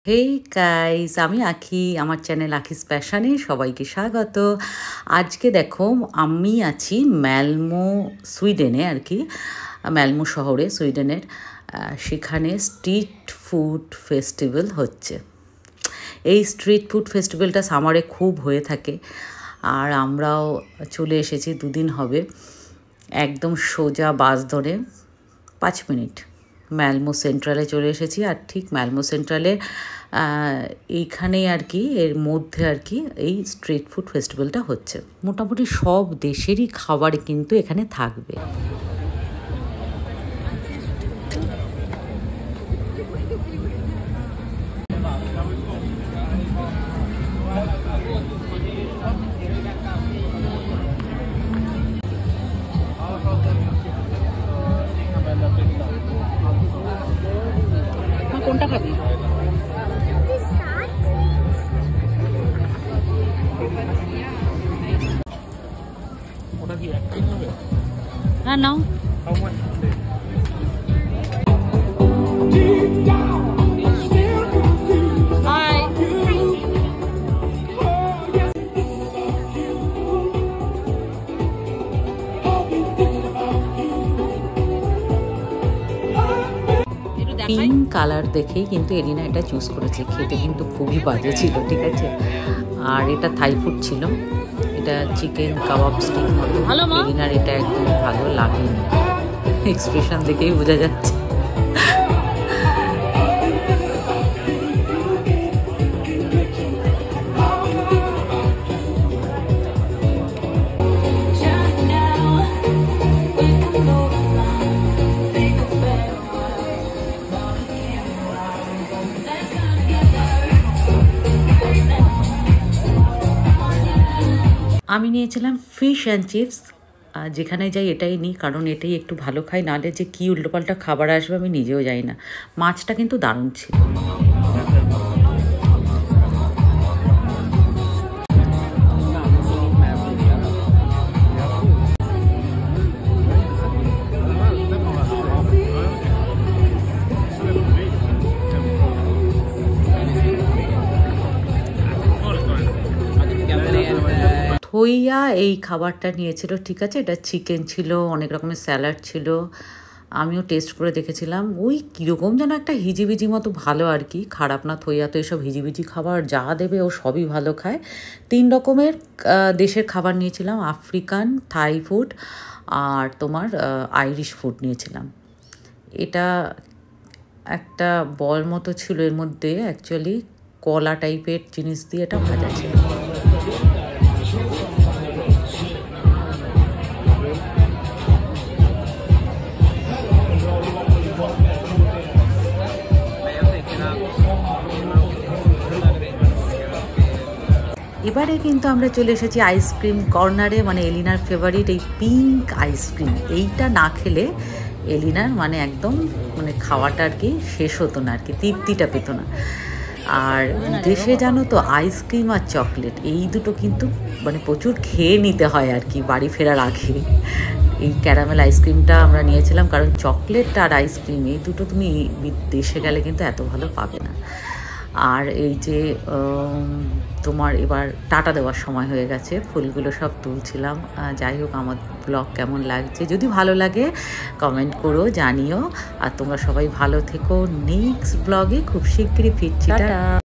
Hey guys, আমি আঁখি। আমার channel আঁখিস প্যাশনে সবাইকে স্বাগত। আজকে দেখো আমি আছি ম্যালমো, সুইডেনে আর কি, ম্যালমো শহরে সুইডেনের। সেখানে স্ট্রিট ফুড ফেস্টিভ্যাল হচ্ছে। এই স্ট্রিট ফুড ফেস্টিভ্যালটা সামারে খুব হয়ে থাকে, আর আমরাও চলে এসেছি। 2 দিন হবে। একদম সোজা বাস ধরে 5 মিনিট ম্যালমো সেন্ট্রালে চলে এসেছি। আর ঠিক ম্যালমো সেন্ট্রালে এইখানেই আর কি, এর মধ্যে আর কি এই স্ট্রিট ফুড ফেস্টিভ্যালটা হচ্ছে। মোটামুটি সব দেশেরই খাবার কিন্তু এখানে থাকবে। কোনটা খাবি? হ্যাঁ নাও। পিঙ্ক কালার দেখেই কিন্তু এলিনা এটা চুজ করেছে। খেতে কিন্তু খুবই বাজে ছিল, ঠিক আছে। আর এটা থাই ফুড ছিল, এটা চিকেন কাবাব স্টিক মতো। এলিনার এটা একদম ভালো লাগেনি, এক্সপ্রেশন দেখেই বোঝা যাচ্ছে। আমি নিয়েছিলাম ফিশ অ্যান্ড চিপস। যেখানে যাই এটাই নিই, কারণ এটাই একটু ভালো খাই। নাহলে যে কী উল্টোপাল্টা খাবার আসবে আমি নিজেও যাই না। মাছটা কিন্তু দারুণ ছিল। থইয়া এই খাবারটা নিয়েছিল, ঠিক আছে। এটা চিকেন ছিল, অনেক রকমের স্যালাড ছিল। আমিও টেস্ট করে দেখেছিলাম। ওই কীরকম যেন একটা হিজিবিজি মতো, ভালো আর কি, খারাপ না। থইয়া তো এসব হিজিবিজি খাবার যা দেবে ও সবই ভালো খায়। 3 রকমের দেশের খাবার নিয়েছিলাম, আফ্রিকান, থাই ফুড আর তোমার আইরিশ ফুড নিয়েছিলাম। এটা একটা বল মতো ছিল, এর মধ্যে অ্যাকচুয়ালি কলা টাইপের জিনিস দিয়ে এটা ভাজা ছিল। এবারে কিন্তু আমরা চলে এসেছি আইসক্রিম কর্নারে, মানে এলিনার ফেভারিট এই পিঙ্ক আইসক্রিম। এইটা না খেলে এলিনার মানে একদম মানে খাওয়াটা আর কি শেষ হতো না আর কি, তৃপ্তিটা পেতো না। আর দেশে জানো তো আইসক্রিম আর চকলেট এই দুটো কিন্তু মানে প্রচুর খেয়ে নিতে হয় আর কি বাড়ি ফেরার আগে। এই ক্যারামেল আইসক্রিমটা আমরা নিয়েছিলাম, কারণ চকলেট আর আইসক্রিম এই দুটো তুমি দেশে গেলে কিন্তু এত ভালো পাবে না। আর এই যে তোমার এবার টাটা দেওয়ার সময় হয়ে গেছে, ফুলগুলো সব তুলছিলাম। যাই হোক, আমার ব্লগ কেমন লাগছে যদি ভালো লাগে কমেন্ট করো, জানিও। আর তোমরা সবাই ভালো থেকো। নেক্সট ব্লগে খুব শিগগিরই ফিরছি। টাটা।